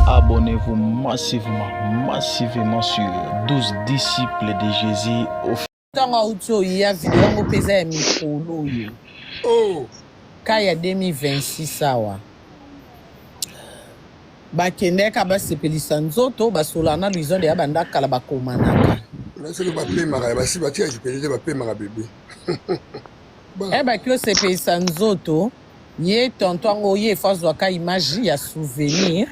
abonnez-vous massivement sur 12 disciples de Jésus. Kaya 2026 sawa. Bakendeka basepelisa nzoto basolana lizonde ya bandaka la bakomanaka. Nasolo bapemaka basi batia ekipelele bapemaka bébé. Bakio sepelisa nzoto ye tonton ngo ye fazwaka image ya souvenir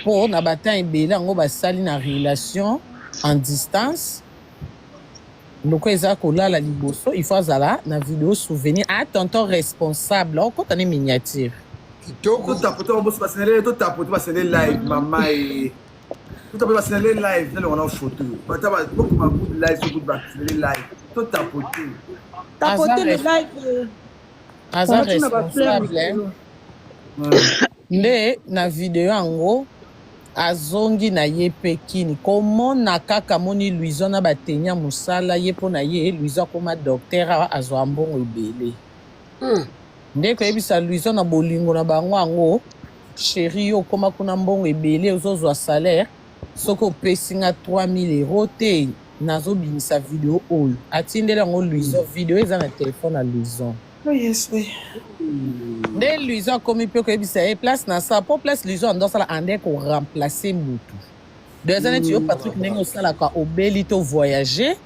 pour na batan ebele ngo basali na relation en distance. Loko eza kolala liboso il faut azala na vidéo souvenir a tonton responsable okota ne miniature. Kitoko tapoter on bosse passer tout tapoter passer live maman et tout tapoter passer live dans on a photo pas beaucoup ma good live sur good back live tout tapoter le live aza responsable nde na vidéo ango azongi na ye pekini komona kaka moni Louison na batenya musala ye pona ye Louison koma docteur azwa mbongo ebele nde ko ebisa Louison na bolingo na bango ango chéri yo koma kuna mbongo ebele ozozwa salaire soko pesinga 3000 € te nazo binisa vidéo oyo atindela ngo Louison vidéo eza na téléphone à Louison. Oh yes, oui. Nde Louison komi pe ko ebisa e place na sa po place Louison ndo sala ande ko remplacer mutu. Deux années tu Patrick nengo sala ka obeli to voyager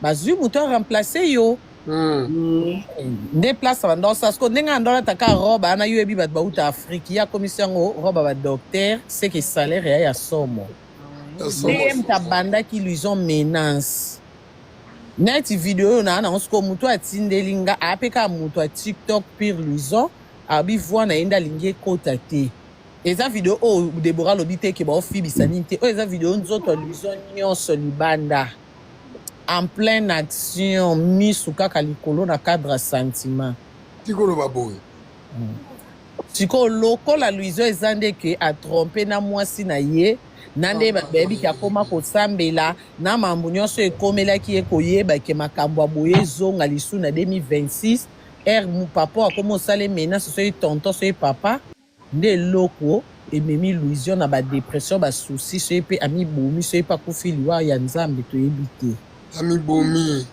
bazui mutu remplacer yo. Nde place ndo sa sko nenga ndo ta ka roba na yo ebi bat ba uta Afrique ya commission ngo roba ba docteur c'est que salaire ya somo. Nde mtabanda ki Louison menace. Neti vidéo na na osko mutu atindelinga apeka mutu a TikTok pire Louison abi voix na enda lingi kota te. Eza vidéo o Deborah lobite ke ba fi bisani te. O eza vidéo nzoto Louison nyonso libanda. En pleine action misuka kalikolo na cadre sentiment. Tikolo baboy. Tiko loko la Louison ezande ke a tromper na mwasi na ye. Nande baby kakoma kosambela na mambo nyonso ekomelaki ekoyeba ke makambo aboye zonga lisu na 2026 mu papa akomo sale mena so tonton so papa nde loko ememi Louison na ba dépression ba souci so pe ami bomi so pa kufiliwa ya nzambe to ebite ami bomi.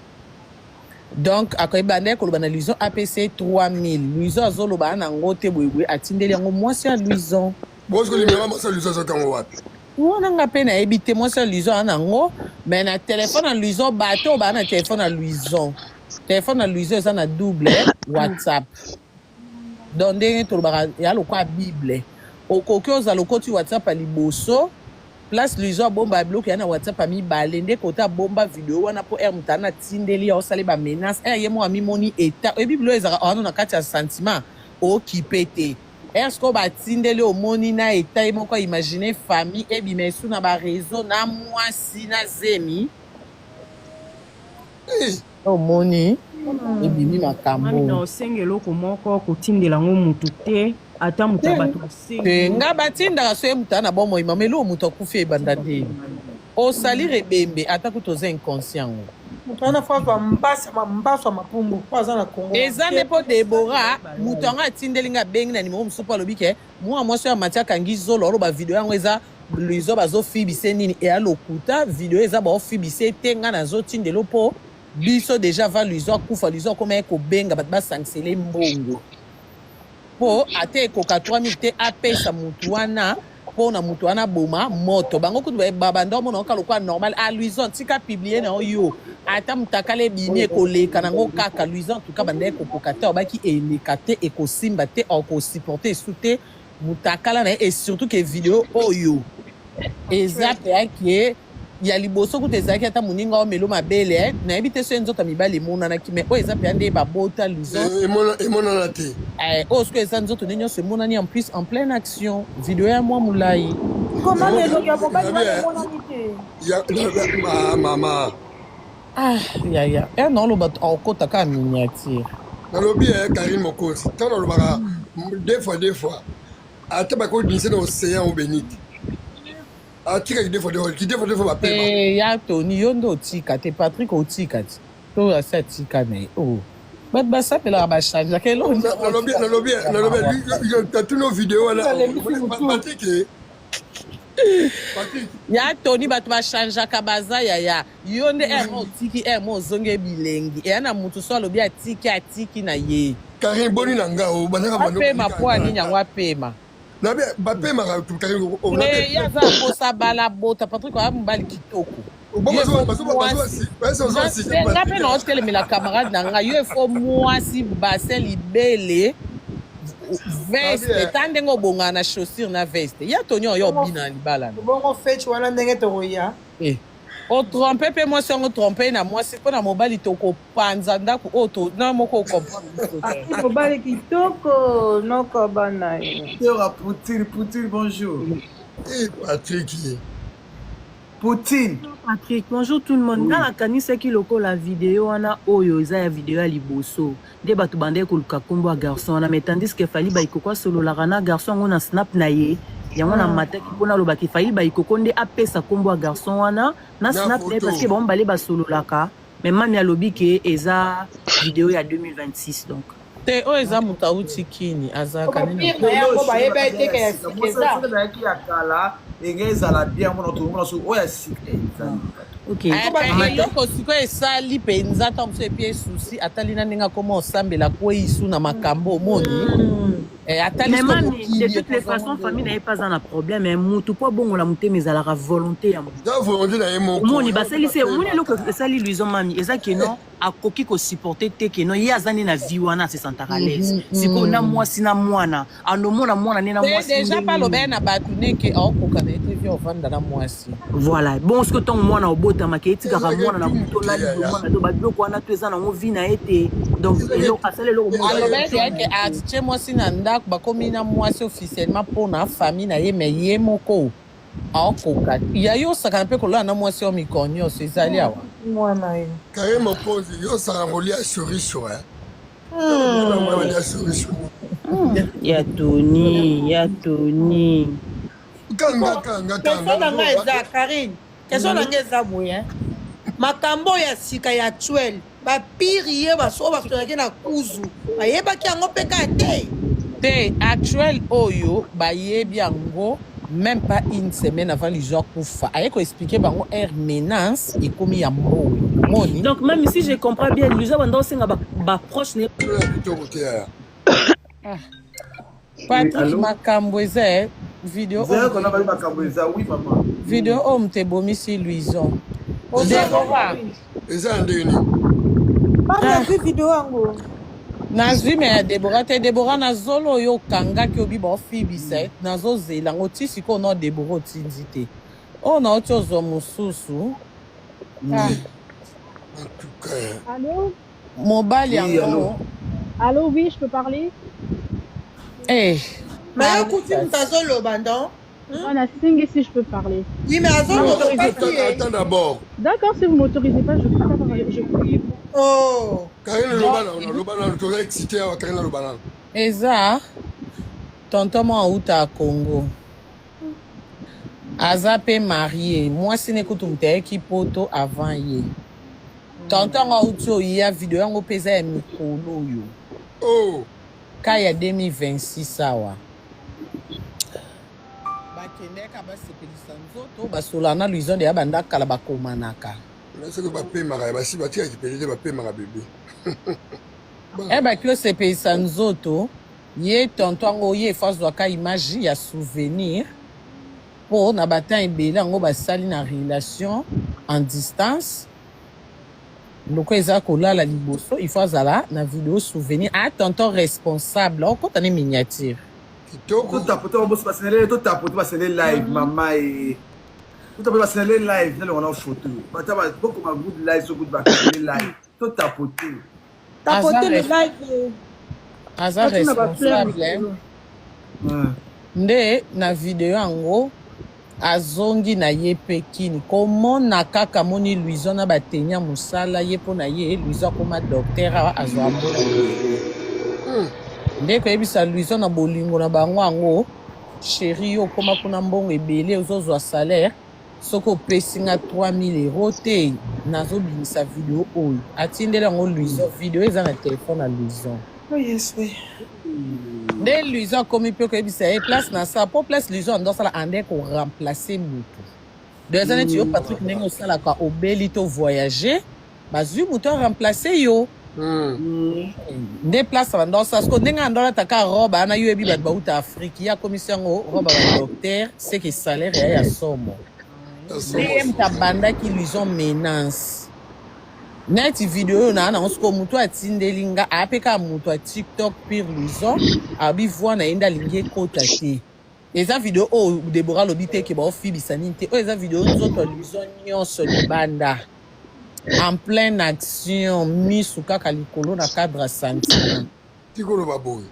Donc akoyeba nde ko lobana Louison APC 3000 Louison azoloba na ngote bwebwe atindeli yango mwasi ya Louison Bosko limema mwasi ya Louison zotango wapi on a peine à éviter moi seul Louison en ango mais na téléphone à Louison bateau ba na téléphone à Louison ça na double WhatsApp donc ndenge to ba ya lokwa bible okokyo za lokoti WhatsApp à liboso place Louison bomba bloqué na WhatsApp a mi balende kota bomba vidéo wana po mutana tindeli ya osali ba menace ye mo ami moni eta e bible ezaka on na kati ya sentiment o kipete. Est-ce qu'on va tindele au monina et taille mon quoi imaginer famille et bimesu na ba réseau na mwasi na zemi au moni et bimi makambo na sengelo ko moko ko tindela ngo mutu te ata mutu bato sengelo nga batinda so mutana bomo imamelo mutu kufi bandande o salire bembe ata kutoza inconscient mutana fa mbasa mapumbu kwaza na Congo ezane po Deborah mutu anga tindelinga bengi na nimero musupa lobike moi so ya Matia Kangizo lolo ba video yango eza Louison bazo fibise nini e alokuta video eza ba fibise tenga na zo tindelo po biso déjà va Louison kufa Louison comme ko benga ba sanctionner mbongo po ate ko 3000 te apesa mutu wana pona mutu wana boma moto bango kutu baba ndo mona okaloka normal a Louison tika publier na yo ata mutakale bini ko leka nango kaka Louison tuka bande ko pokate obaki elekate e ko simba te o ko supporter soute mutakala na et surtout que vidéo oyo exact yake ya liboso kutu ezaki ata muninga o melo mabele na ebite so nzota mibali mona na kime o ezap yande ba bota Louison e mona na te o ce que ça nzoto nenyo se mona ni en plus en pleine action vidéo ya moi mulai comment les gens ya bomba mona ni te ya mama ya non lo bat en kota ka miniature na lobi Karine Mokosi tant lo baka deux fois ata ba ko dinse na océan au Bénite atika ki deux fois ba pe ya Tony yondo otika te Patrick otika ti to asa tika na oh bat basa pela ba change ke lo na lobi tu nos vidéos là Patrick ya toni bato bachangeaka baza yaya yo nde mo otiki mo ozonge bilengi eya na mutu so alobi atiki na ye Karine boni na nga o banaka bando apema po anini yango apema na bien bapemaka Karine o na ye aza kosa bala bota Patrick oya mobali kitoko nga mpe na otelemela camarade na nga yo efo mwasi basin libele veste ta ndenge obongana na chaussure na veste ya toni oyo obina na libala bongo fetch wana ndenge tokoya otrompe mpe mwasi yango trompe na mwasi mpo na mobali tokopanza ndako oyo na moko okomprendre mobali kitoko noko bana Poutine, bonjour. Patrick. Poutine. Patrick, bonjour tout le monde. Nga nakanisa ki loko la vidéo wana oyo eza ya vidéo ya liboso. Nde bato bandeki koluka kombo ya garçon wana mais tandis que fali baikoko asololaka na garçon yango na snap na ye. Yango na mataki mpona alobaki fali baikoko nde apesa kombo ya garçon wana na snap na ye parce que bango bale basololaka. Mais mami alobi ke eza vidéo ya 2026 donc. te oyo eza moto auti kini azalaka nini yango bayeba eteke ya sikeza ya kala enge ezala bien mona tomona so oyo ya sika eloko sikoyo esali mpenza ntango mosu epie esusi atali na ndenge akoma osambela kweisu na makambo omoni mais mami de toutes les façons famille naye pas un problème mutu po bongola motema ezalaka volonté ya omoni basalisi omoni eloko esali luison mami eza keno akoki kosupporte te keno ye aza nde na vie wana asesantaka l'aise sikoyo na mwasi na mwana andomona mwana nde na mwasi deja mpe alobaya na bato neke aokoka na ete vi ovanda na mwasi voilà bon siko ntango mwana obotamaka etikaka mwana na kutolali mwana to babiloko wana to eza nango vi na ye te donc asala eloko alobaya yake atie mwasi na ndako bakomi na mwasi officiellement mpona famille na ye me ye moko aokoka ya yosakana mpe kolola na mwasi oyo mikolo nyonso ezali awa mwana ye Karine mokonzi yosaka kolia soriso ya toni question nanga eza Karine question nanga eza boye makambo ya sika ya actuel bapiri ye baso basolaki na kuzu bayebaki yango mpe ka te actuel oyo bayebi yango même pas une semaine avant les gens kufa aye ko expliquer bango air menace ekomi ya mboyo moni donc même si je comprends bien luza banda osenga ba proche ne Patrick makambo eza video video oyo moto ebomisi luison Deborah eza ndeni nazwi video yango nazwi me ya Deborah te Deborah nazolo oyo okangaki obi baofibisa nazozela yango ti sikoyo na Deborah otindi te oyo na oti ozwa mosusu Allô? mobali yango Allô, oui, je peux parler? mais okuti moto azoloba non Voilà, Singh, si je peux parler. oui mais azoloba attends d'abord D'accord, si vous ne m'autorisez pas, je peux pas parler. oh Karine lobana toza excité awa Karine lobana eza tonton mo auta ya Congo aza mpe marie mwasi ne kutu moto ayeki poto avant ye tonton ngo auti oya video yango mpe eza ya mikolo oyo ka ya 2026 awa bakendeka basepelisa nzoto basola na luison de ya banda kala bakomanaka soki bapemaka basi batika kipeli te bapemaka bebe baki osepelisa nzoto ye tonton yango ye efo azwaka image ya souvenir mpo na batemps ebele yango basali na relation en distance loko eza kolala liboso il faut azala na video souvenir a tonton responsable okota ne miniature totapote basele live mama totapote basele live nde longona photo bokoma good live so good basele live totapote le live aza responsable nde na video yango azongi na ye mpe kini komona kaka moni luison na batenia mosala ye mpo na ye luison akoma docteur awa azwa mbona nde koyebisa luison na bolingo na bango yango sheri yo okoma kuna mbongo ebele ozozwa salaire soki opesi nga 3000 € te nazobimisa video oyo atindeli yango luison video eza na telefone ya luison nde luiso akomi mpe koyebisa ye place na sa mpo place luiso andosala ande koremplace mutu de eza neti yo Patrick ndenge osalaka obeli to voyage bazwi mutu aremplace yo nde place bandosala siko ndenge andolataka robe ana yo yebi bato bauta afrique ye akomisi yango robe ya docteur seke salaire ya ya somo ndenge mutu abandaki luiso menance neti video oyo naa nango siko mutu atindeli nga apeka mutu ya tiktok pire luiso abi voi na ye nde alingi ekota te eza video oyo Deborah alobi te ke baofibisa nini te oyo eza video nzoto ya luiso nyonso libanda en pleine action misu kaka likolo na cadre ya sentiment tikoloba boye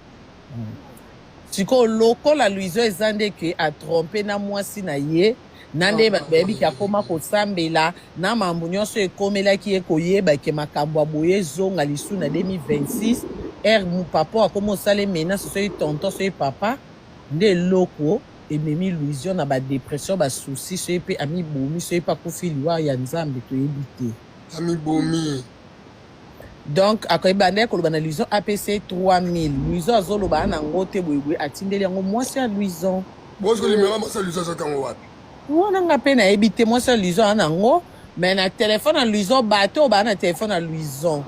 sikoyo lokola luiso eza nde ke atrompe na mwasi na ye na nde bayebiki akoma kosambela na mambo nyonso ekomelaki ye koyeba ke makambo ya boye ezonga lisu na 2026 ere mupapa akoma osala menace soki tonton soki papa nde eloko ememi luiso na badepression basusi soki mpe amibomi soki mpe akufi liwa ya nzambe toyebi te amibomi donc akoyeba nde koloba na luiso apc 3000 luiso azoloba nango te boyeboye atindeli yango mwasi ya luiso bosiko limera mwasi ya luiso azokango wapi wana nga mpe nayebi te mwasi ya luiso ana nango me na telefone ya luiso bato baa na telefone ya luiso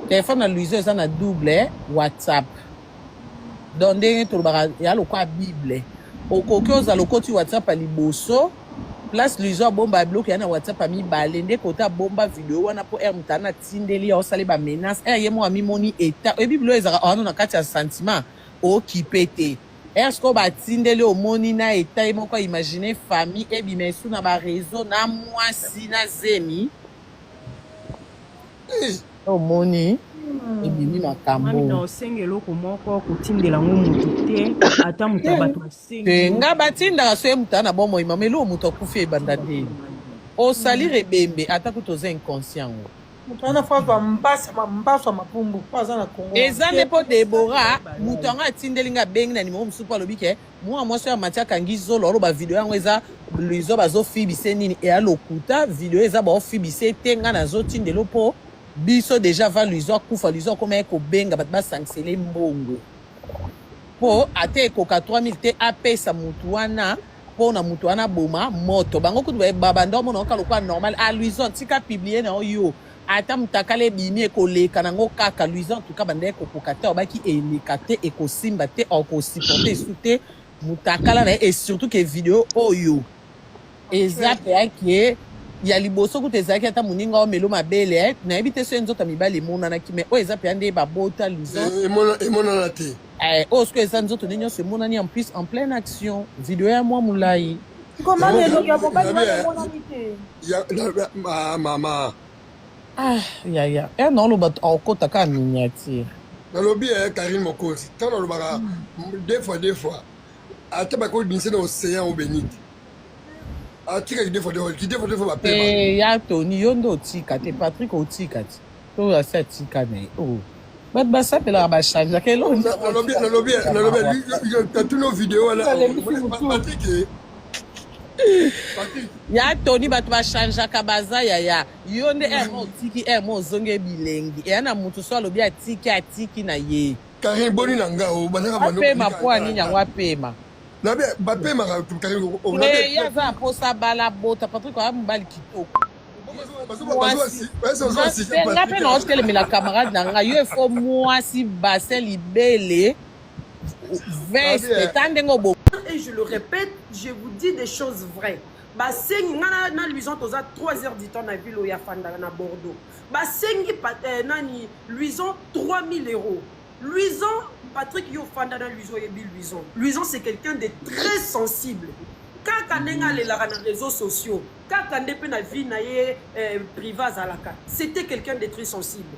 telefone ya luiso eza na double whatsapp donc ndenge tolobaka ya lokwa bible okoki ozala okoti whatsapp ya liboso place luiso abomba ya biloko ya na whatsapp ya mibale nde kota abomba video wana mpo ere mutu ana atindeli ya osala bamenace ere ye moko amimoni eta oyebi bilo ezaka wana na kati ya sentiment okipe te ere sikoyo batindeli omoni na eta ye moko aimagine famille ebima esu na bareseau na mwasi na zemi omoni ebimi makambo na osenga eloko moko kotindela ngo mutu te ata mutu ya bato te nga batindaka so ye mutu ana bomoi mama eloko mutu akufi ebanda ndeni osalire ebembe ata kuti oza inconscient ngo mutu wana fa bambaso ya mapumbu mpo aza na kongo eza nde mpo Deborah mutu yango atindeli nga abengi na nimero mosusu mpo alobi ke mwa mwasi ya Mathieu akangi zolo aloba video yango eza luiso bazofibise nini eya lokuta video eza baofibise te nga nazotindelo mpo biso deja va luiso akufa luiso akoma ye kobenga bato basancele mbongo mpo ate ekoka 3000 te apesa mutu wana mpo na mutu wana boma moto bango kutu babanda omona oka lokwa normal a luiso tika publie na oyo ata mutakala ebimi ekoleka nango kaka luiso antuka banda ekokoka te obaki eleka te ekosimba te okosiporte esu te mutakala na ye et surtout ke video oyo eza mpeaki ya liboso kutu ezalaki ata moninga omelo mabele nayebi te so nzoto mibale emonanaki me oyo eza mpe nde babota luiso emonana te oyo siko eza nzoto nde nyonso emonani en plus en pleine action video ya mwa molai mama yaya na oloba akotaka miniature nalobi Karine Mokonzi ntango nalobaka deux fois ata bakodinise na océan obenite atikaki deux fois bapema ya toni yo nde otika te Patrick otika te to asi atika na ye bato basapelaka bachangeaka nalobi tatuna video wana Patrick ya toni bato bachangeaka baza yaya yo nde ere otiki ere mo ozonge bilengi eya na mutu so alobi atiki na ye Karine boni na nga apema po anini yango apema bapemaka ye aza aposa bala bota Patrick oya mobali kitoko nga mpe na otelemela camarade na nga yo efo mwasi basin libele veste ta ndenge obo. Et je le répète, je vous dis des choses vraies. Basengi na luison toza 3 heures du temps na ville oya fanda na Bordeaux. Basengi nani luison 3000 €. Luison Patrick yo fanda na luison yebi luison. Luison c'est quelqu'un de très sensible. Kaka nenga le la na réseaux sociaux, kaka ndepe na vie na ye privé azalaka. C'était quelqu'un de très sensible.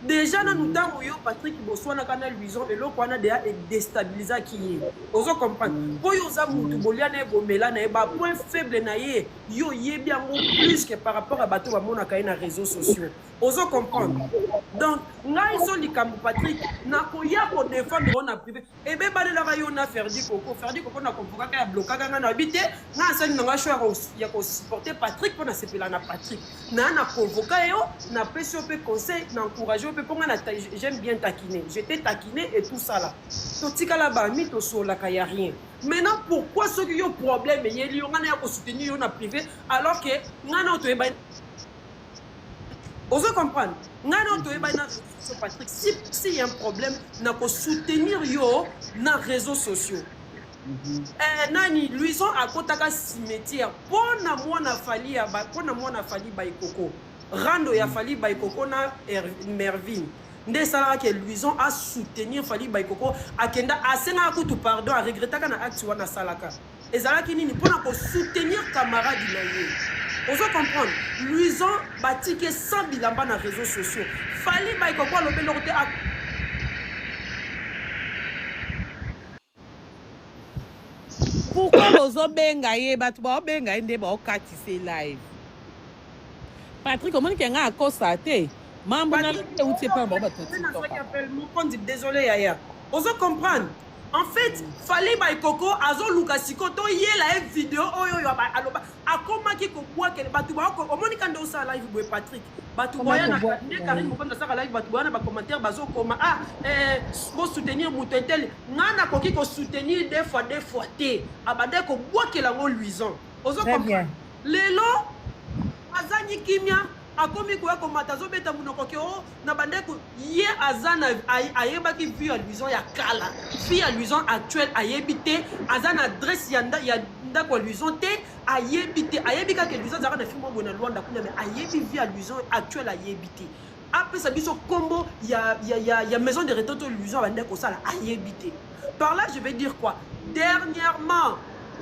Déjà na nous temps yo Patrick Boswana kana luison et loko wana déjà déstabiliser qui est. Ozo comprendre. Po yo za mutu boliana bomela na ba point faible na ye yo yebi yango plus que par rapport à bato ba mona ka na réseaux sociaux. Ozo comprendre. Donc ngai so likambo Patrick na ko ya ko défendre na privé et be ba la yo na Ferdi Coco na convoquer ka bloquer ka na habité na sali na choix ya ko supporter Patrick pour na sepela na Patrick. Na convoquer yo na pesi pe conseil na encourager j'aime bien taquiner. J'étais taquiné et tout ça là. Totika la bami, to sola y a rien. Maintenant, pourquoi ceux qui ont problème, il y a des gens qui soutenir en privé, alors que vous comprenez? Patrick, s'il y a un problème, on a soutenir yo dans les réseaux sociaux. Nani, Luison a kotaka cimetière. Pona moi na fali baikoko. Rando ya fali baikoko na Mervin. Nde sala que Luison a soutenir fali baikoko akenda asenga kutu pardon a regretter kana acte wana salaka. Ezala kinini pona ko soutenir camarade na ye. Vous comprendre? Luison batike 100 bilamba na réseaux sociaux. Fali baikoko lobe lorte a Pourquoi bozo benga ye batu ba benga inde ba okatise live. Patrick, comment qu'il y a un constaté? Mambo na ou tu pas ba batu. Désolé Yaya. Vous comprendre? En fait, fallait bay Coco azo lukasiko to ye la vidéo oyo aloba akoma ki ko bwa ke batu ba ko omoni kanda osa live boy Patrick. Batu boya na Karim mo konda saka live batu boya na ba commentaire bazo koma bo soutenir mutentel ngana ko ki ko soutenir des fois té abande ko bwa ke la ngo Luison. Ozo comprendre. Lelo azani kimia akomi ko komata zo beta munoko ke o na bandeko ye azana ayeba ki vie à Luison ya kala vie à Luison actuelle ayebité azana adresse ya ndako Luison te ayebité ayebika ke Luison zaka na film mo na Luanda kuna mais ayebi vie à Luison actuelle ayebité après ça biso combo ya maison de retraite Luison bandeko sala ayebité par là je vais dire quoi dernièrement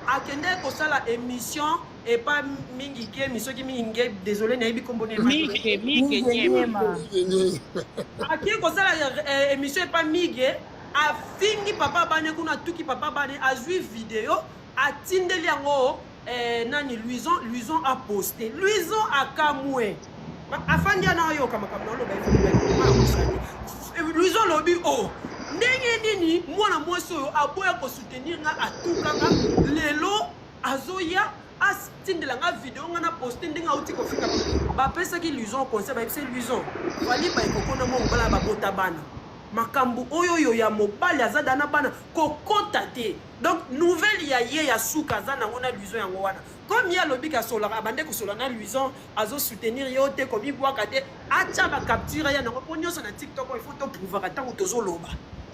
akende ko sala émission et pas mingi ke miso ki mingi désolé na yebi kombo ne mingi nyema aki ko sala émission pas mingi a fingi papa bane kuna tuki papa bane azui vidéo atindeli yango nani Luison a posté Luison akamwe afandi na yo kama lo ba Luison lobi ndenge nini mwana mwasi oyo aboya ko soutenir nga atukanga lelo azoya astindela nga vidéo nga na poster ndenge uti ko fika ba pesa ki Luison conseil ba c'est Luison fali ba ikokona mo ngala ba bota bana makambu oyo ya mobali azada na bana kokota te donc nouvelle ya suka za na ngona Luison yango wana comme ya lobika sola abande ko sola na Luison azo soutenir yo te komi bwaka te acha ba capture ya na ko nyonso na TikTok il faut to prouver atango tozo loba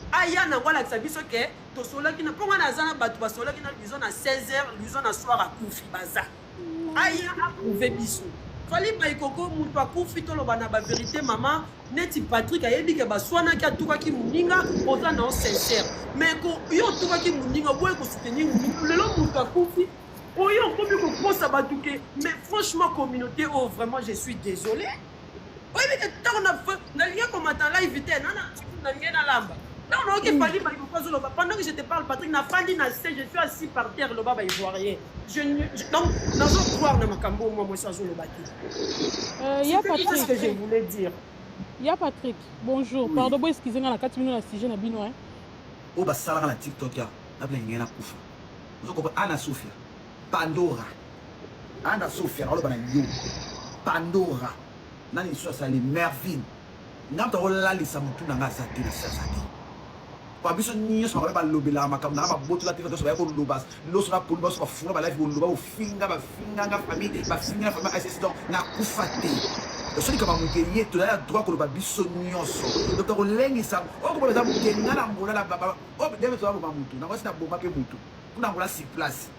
aya na wala kisabiso ke to sola kina ponga na zana batu ba sola kina Luison na 16h Luison na soir a kufi baza aya a prouver biso fali ba ikoko mutu akufi to loba na ba vérité maman neti Patrick ayebi ke ba swana ki atuka ki muninga oza na sincère mais ko yo tuka ki muninga boye ko soutenir lelo mutu akufi oyo komi ko posa batuke mais franchement communauté oh vraiment je suis désolé oui mais tant on a fait na lien comme attend live te na lien na lamba non non OK fali ba ko zo loba pendant que je te parle Patrick na fandi na je suis assis par terre le baba ivoirien donc nazo croire na makambo moi ça zo loba y a Patrick ce que je voulais dire. Y a Patrick bonjour pardon boy excusez-moi na 4 minutes na sujet na bino hein o ba sala na TikTok ya na bla ngena kufa uzoko ana Sofia Pandora ana Sofia aloba na yo Pandora nani so sali Mervin ngata wala lisa mutu na ngasa tina sasa kwa biso nyo so ba lobela makamna ba botu la tiva to so ba ko lobas lo so na pulba so funa ba life loba ufinga ba finga nga famille ba finga famille assistant na kufate so ni kama mukeye to la droit ko loba biso nyonso donc ko lengi sa o ko ba mukenga na ngola la baba o debe to ba mutu na wasi na bomba ke mutu kuna ngola si place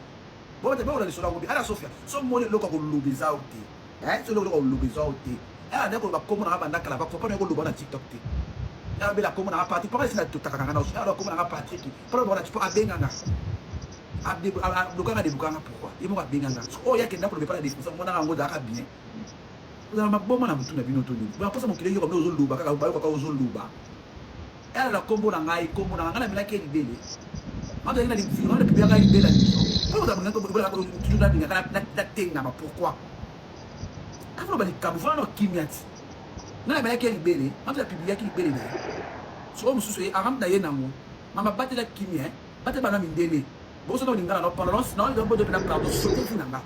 bon te ba so la ngobi ala Sofia so mo le lokwa ko lobeza uti so lo ko lobeza uti ala ndeko ba komo na ba ndakala ba ko pa ko loba na TikTok te ya bela komo na parti pas na to takanga na ala komo na Patrick pour bona tu peux abenganga abde lukanga de lukanga pourquoi il mo abenganga so ya kenda pour pas la défense mo na ngo da ka bien vous avez ma bomba na mutu na bino to ni ba posa mo kile yo ko zo luba ka ba ko zo luba ala la kombo na ngai kombo na ngana mina ke dibele ando ina di filo na pia ga dibele pour da mo to bo la ko tu da dinga na tenga ma pourquoi quand on va les camoufler no kimiati na ba yake libele ando la publier ki libele na so mo susu aram da ye na mo mama bate la kimia bate bana mindele bo so no lingana no pendant no do bo de na pardon so te finanga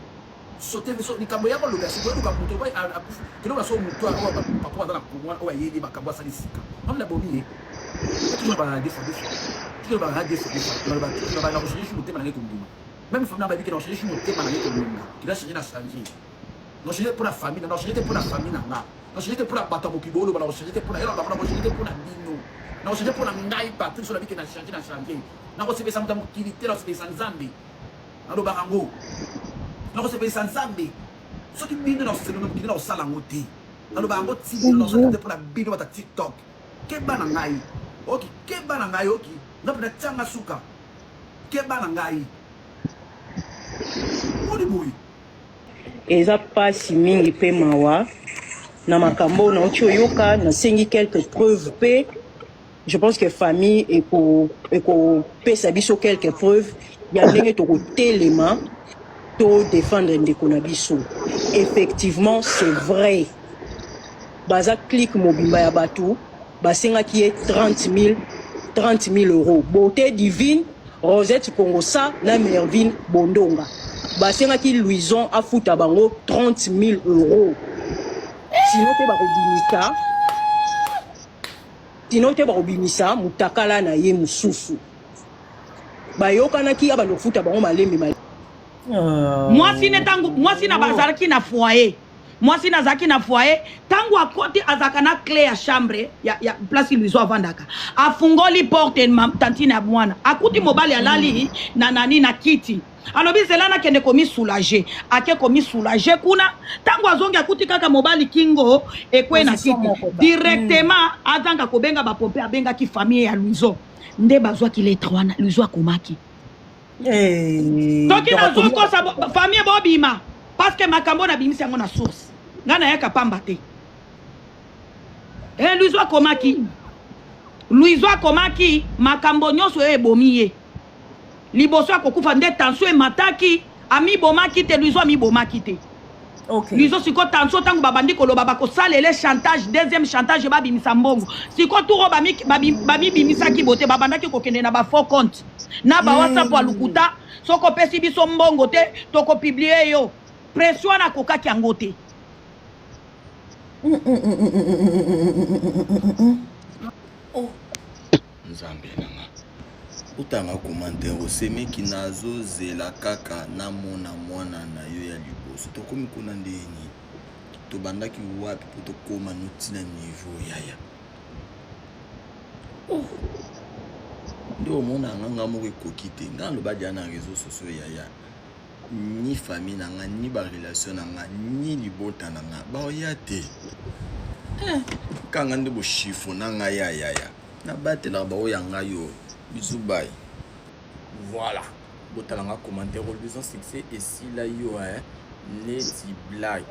sauter likambo ya koloba sikoyo ka moto boy kilo ba so moto papa dans la cour on va yedi ba kabwa sa lisika on la bomi toujours ba défaut toujours ba défaut on va toujours ba la recherche sur le thème na ko nduma même famille ba dit que la recherche sur le thème na ko nduma qui va changer na changer non changer pour la famille non changer pour la famille na non changer pour la bata mokibolo ba non changer pour la ela ba non changer pour la bino non changer pour la ngai Patrick sur la vie que na changer na ko sepesa mta mokilité la sepesa nzambe alo ba rango non c'est pas ensemble ce qui bino dans ce qui dans sala ngoti alors ba ngoti dans ce pour la bino ta TikTok ke bana ngai ok ke bana ngai ok na pena changa suka ke bana ngai odi boy eza pasi mingi pe mawa na makambo na ocho yoka na sengi quelques preuves pe je pense que famille eko pesa biso quelques preuves ya ndenge to telema to défendre ndeko na biso. Effectivement, c'est vrai. Baza clic mobimba ya batou, basenga qui est 30 000 euros. Beauté divine, Rosette Kongosa, na Mervine Bondonga. Basenga qui Louison a fouta bango 30 000 euros. Sinon te barobimisa, mutakala na ye mususu. Bayokana ki abano fouta bango malembe malembe. Moi si na bazaraki na foyer. Moi si na zaki na foyer, tangu akoti azaka na clé ya chambre ya place Louison avandaka. Afungoli porte tantine abwana. Akuti mobali alali na nani na kiti. Alobi zelana kende komi soulager. Ake komi soulager kuna tangu azongi akuti kaka mobali kingo ekwe na kiti. Directement azanga kobenga ba pompe abenga ki famille ya Louison. Nde bazwa ki lettre wana Louison akomaki. Toki na zoko sa famille bobima parce que makambo na bimisi yango na source ngana yaka pamba te Louison akomaki makambo nyonso ebomiye liboso akokufa nde tension emataki ami bomaki te Louison ami bomaki te okay. Louison siko tension tango babandi koloba bakosalele chantage deuxième chantage babimisa mbongo siko turo bami bimisaki bote babandaki kokende na ba faux compte na ba WhatsApp wa lukuta soko pesi biso mbongo te toko publier yo pression na kokaki yango te Nzambe nanga utanga commentaire osemeki nazo zela kaka na mwana na yo ya liboso tokomi kuna ndeni tobandaki wapi po tokoma notina niveau yaya ndio mona nganga moko ekoki te nga loba dia na réseaux sociaux yaya ni famille nanga ni ba relation nanga ni libota nanga ba oya te kanga ndebo chiffre nanga yaya na batela ba oya nga yo bisou bye voilà botalanga commentaire au besoin succès et si la yo Lady Black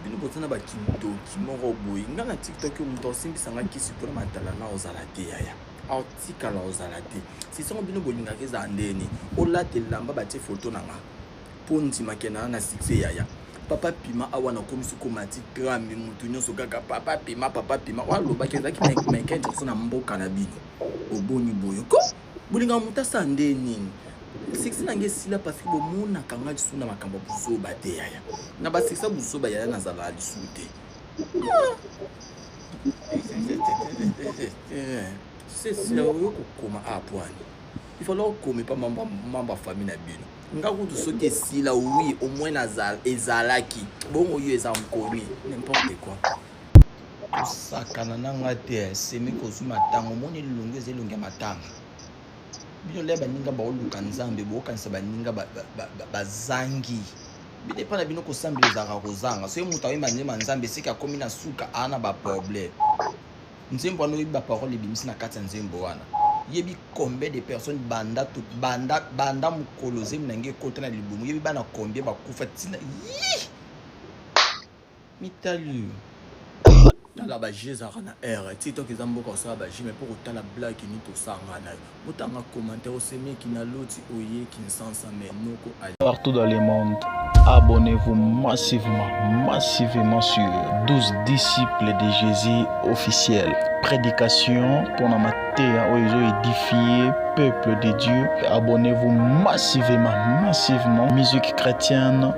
bino botana ba kindoki moko boy nga na TikTok yo muto simbisanga kisi pour matala na ozala te yaya article la ozala te si songo bino bolinga keza ndeni olate lamba ba te photo nanga pondi makena na succès yaya papa pima awana komisu komati grambi mutu nyonso kaka papa pima waloba keza ki Michael Jackson na mboka na bino oboni boyo ko bolinga mutasa ndeni six nange sila parce que bomona kanga disuna makambo buzoba te yaya na ba six buzoba yaya na zala disute c'est là où kokoma apwani il faut leur comme pas mamba famille na bino nga kutu soki sila oui au moins nazal ezalaki bongo yo ezamkoni n'importe quoi sakana nanga te semi kozuma tango moni lulungu ezelunga matanga bino leba ninga ba oluka nzambe bo kanisa ba ninga bazangi bide pana bino ko sambile za kozanga so muta wemba nzema nzambe sika komi na suka ana ba problème nzembo no ba parole bimisi na kati nzembo wana yebi combien de personnes banda mukoloze mnange kota na libumu yebi bana combien bakufa tina mitalu la ba jezara na r TikTok ezamboka so ba jime pour tala blague ni to sanga na mutanga commentaire o semeki na loti oye ki nsansa mais noko partout dans le monde. abonnez-vous massivement sur 12 disciples de Jésus officiels. Prédication pour la matière où ils ont édifié peuple de Dieu. Abonnez-vous massivement. Musique chrétienne.